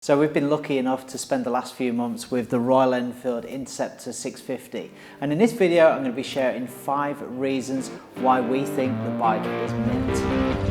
So we've been lucky enough to spend the last few months with the Royal Enfield Interceptor 650, and in this video I'm going to be sharing 5 reasons why we think the bike is mint.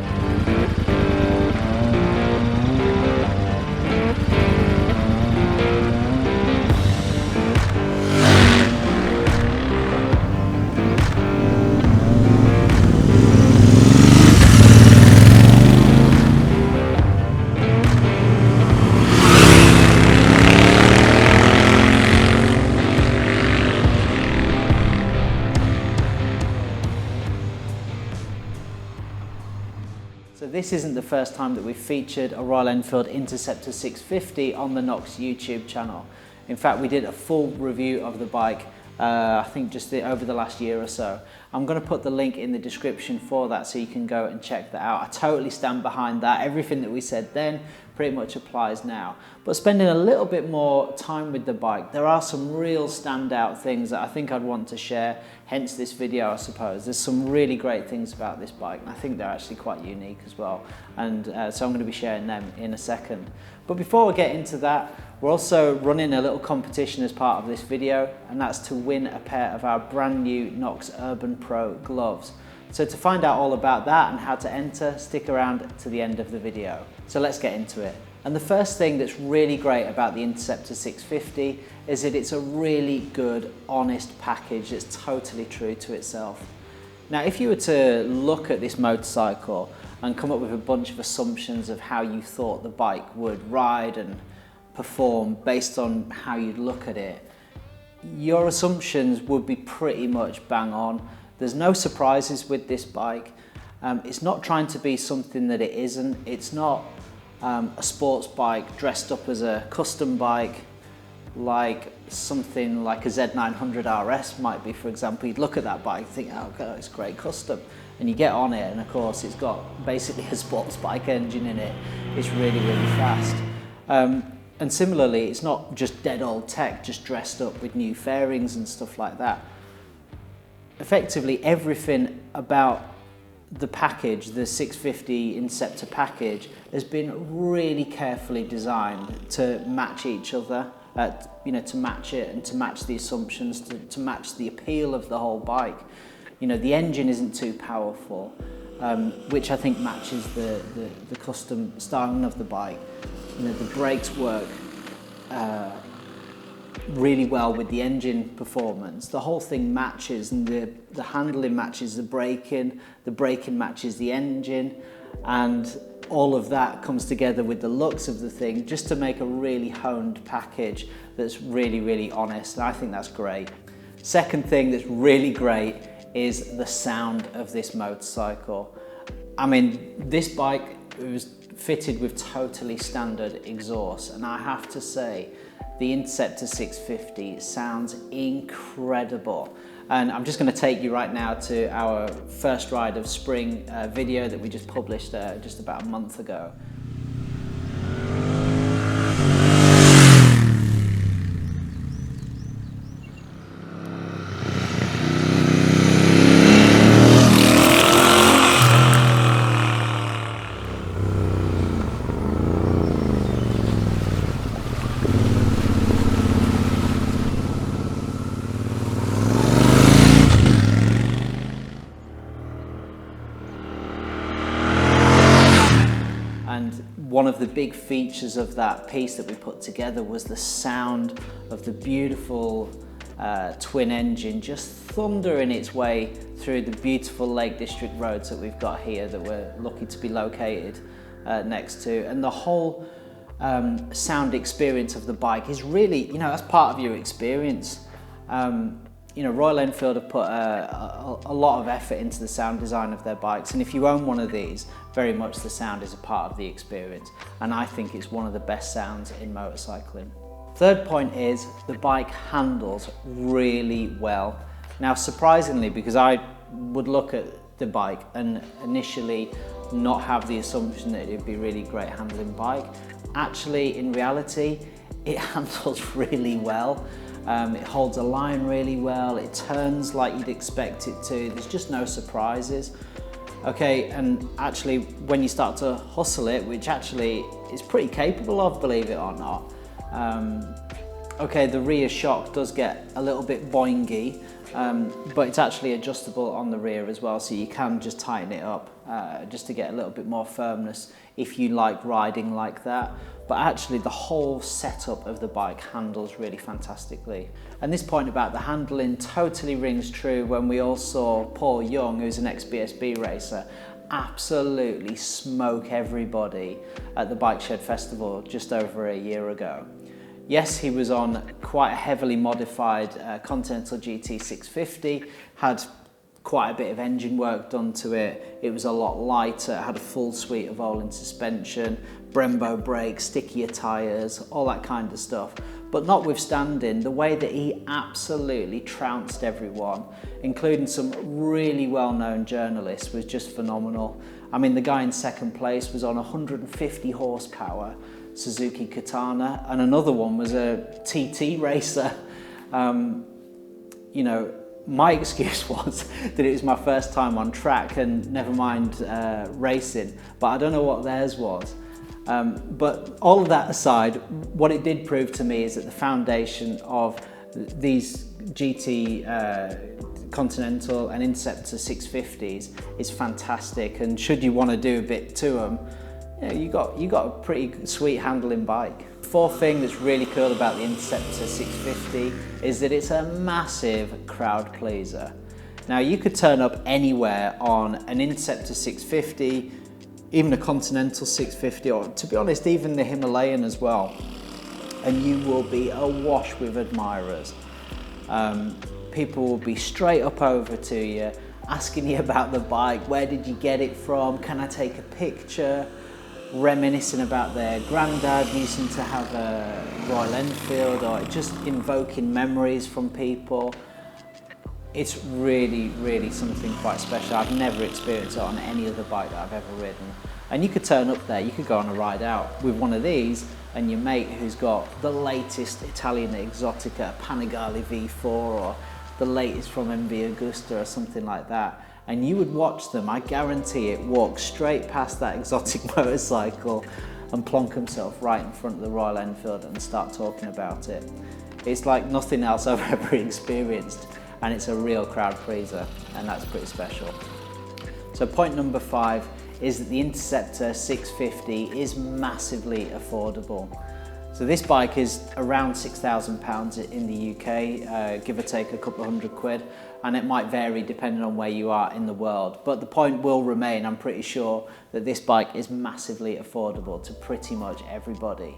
So this isn't the first time that we've featured a Royal Enfield Interceptor 650 on the KNOX YouTube channel. In fact, we did a full review of the bike, I think just over the last year or so. I'm going to put the link in the description for that so you can go and check that out. I totally stand behind that. Everything that we said then pretty much applies now. But spending a little bit more time with the bike, there are some real standout things that I think I'd want to share, hence this video I suppose. There's some really great things about this bike and I think they're actually quite unique as well. And so I'm going to be sharing them in a second. But before we get into that, we're also running a little competition as part of this video, and that's to win a pair of our brand new KNOX Urban Pro gloves. So to find out all about that and how to enter, stick around to the end of the video. So let's get into it. And the first thing that's really great about the Interceptor 650 is that it's a really good, honest package that's totally true to itself. Now, if you were to look at this motorcycle and come up with a bunch of assumptions of how you thought the bike would ride and perform based on how you'd look at it, your assumptions would be pretty much bang on. There's no surprises with this bike. It's not trying to be something that it isn't. It's not a sports bike dressed up as a custom bike like something like a Z900 RS might be, for example. You'd look at that bike and think, oh God, it's great custom. And you get on it and of course it's got basically a sports bike engine in it. It's really, really fast. And similarly, it's not just dead old tech, just dressed up with new fairings and stuff like that. Effectively, everything about the package, the 650 Interceptor package, has been really carefully designed to match each other, to match it and to match the assumptions, to match the appeal of the whole bike. The engine isn't too powerful, which I think matches the custom styling of the bike. The brakes work really well with the engine performance. The whole thing matches, and the handling matches the braking matches the engine, and all of that comes together with the looks of the thing just to make a really honed package that's really, really honest, and I think that's great. Second thing that's really great is the sound of this motorcycle. I mean, this bike was fitted with totally standard exhaust, and I have to say the Interceptor 650 sounds incredible. And I'm just going to take you right now to our first ride of spring video that we just published just about a month ago. And one of the big features of that piece that we put together was the sound of the beautiful twin engine just thundering its way through the beautiful Lake District roads that we've got here that we're lucky to be located next to. And the whole sound experience of the bike is really, that's part of your experience. Royal Enfield have put a lot of effort into the sound design of their bikes, and if you own one of these, very much the sound is a part of the experience, and I think it's one of the best sounds in motorcycling. Third point is the bike handles really well. Now, surprisingly, because I would look at the bike and initially not have the assumption that it'd be a really great handling bike, actually in reality it handles really well. It holds a line really well, it turns like you'd expect it to, there's just no surprises. Okay, and actually when you start to hustle it, which actually is pretty capable of, believe it or not, okay, the rear shock does get a little bit boingy, but it's actually adjustable on the rear as well, so you can just tighten it up just to get a little bit more firmness if you like riding like that. But actually the whole setup of the bike handles really fantastically. And this point about the handling totally rings true when we all saw Paul Young, who's an ex-BSB racer, absolutely smoke everybody at the Bike Shed Festival just over a year ago. Yes, he was on quite a heavily modified Continental GT 650, had quite a bit of engine work done to it. It was a lot lighter, it had a full suite of Öhlins suspension, Brembo brakes, stickier tyres, all that kind of stuff. But notwithstanding, the way that he absolutely trounced everyone, including some really well-known journalists, was just phenomenal. I mean, the guy in second place was on 150 horsepower Suzuki Katana, and another one was a TT racer. You know, my excuse was that it was my first time on track and never mind racing, but I don't know what theirs was. But all of that aside, what it did prove to me is that the foundation of these GT Continental and Interceptor 650s is fantastic, and should you want to do a bit to them, you got a pretty sweet handling bike. Fourth thing that's really cool about the Interceptor 650 is that it's a massive crowd pleaser. Now you could turn up anywhere on an Interceptor 650, even a Continental 650, or to be honest, even the Himalayan as well, and you will be awash with admirers. People will be straight up over to you, asking you about the bike, where did you get it from, can I take a picture, reminiscing about their granddad using to have a Royal Enfield, or just invoking memories from people. It's really, really something quite special. I've never experienced it on any other bike that I've ever ridden. And you could turn up there, you could go on a ride out with one of these and your mate who's got the latest Italian Exotica, Panigale V4, or the latest from MV Agusta or something like that. And you would watch them, I guarantee it, walk straight past that exotic motorcycle and plonk himself right in front of the Royal Enfield and start talking about it. It's like nothing else I've ever experienced, and it's a real crowd pleaser, and that's pretty special. So point number 5 is that the Interceptor 650 is massively affordable. So this bike is around £6,000 in the UK, give or take a couple of £100, and it might vary depending on where you are in the world. But the point will remain, I'm pretty sure, that this bike is massively affordable to pretty much everybody.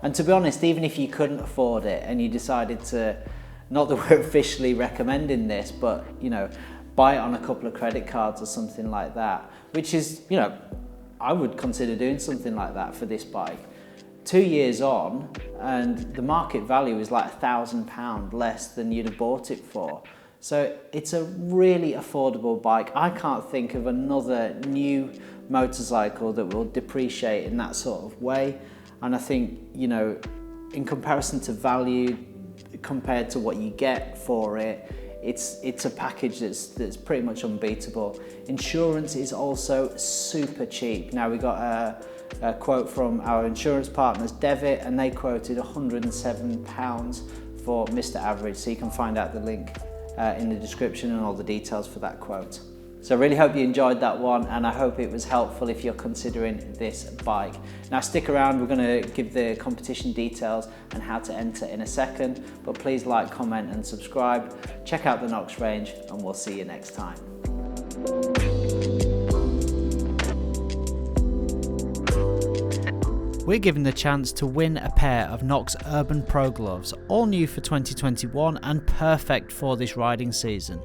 And to be honest, even if you couldn't afford it and you decided to, not that we're officially recommending this, but you know, buy it on a couple of credit cards or something like that, which is, you know, I would consider doing something like that for this bike. 2 years on, and the market value is like £1,000 less than you'd have bought it for. So it's a really affordable bike. I can't think of another new motorcycle that will depreciate in that sort of way. And I think, you know, in comparison to value, compared to what you get for it, it's a package that's pretty much unbeatable. Insurance is also super cheap. Now we got a quote from our insurance partners, Devitt, and they quoted £107 for Mr. Average, so you can find out the link in the description and all the details for that quote. So I really hope you enjoyed that one, and I hope it was helpful if you're considering this bike. Now stick around, we're going to give the competition details and how to enter in a second, but please like, comment and subscribe. Check out the KNOX range, and we'll see you next time. We're given the chance to win a pair of KNOX Urban Pro gloves, all new for 2021 and perfect for this riding season.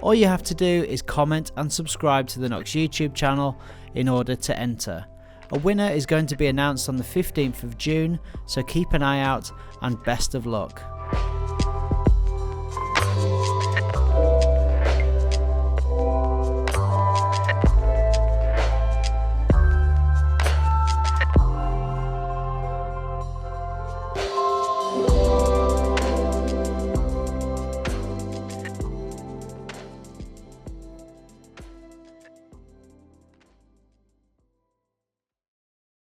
All you have to do is comment and subscribe to the KNOX YouTube channel in order to enter. A winner is going to be announced on the 15th of June, so keep an eye out and best of luck.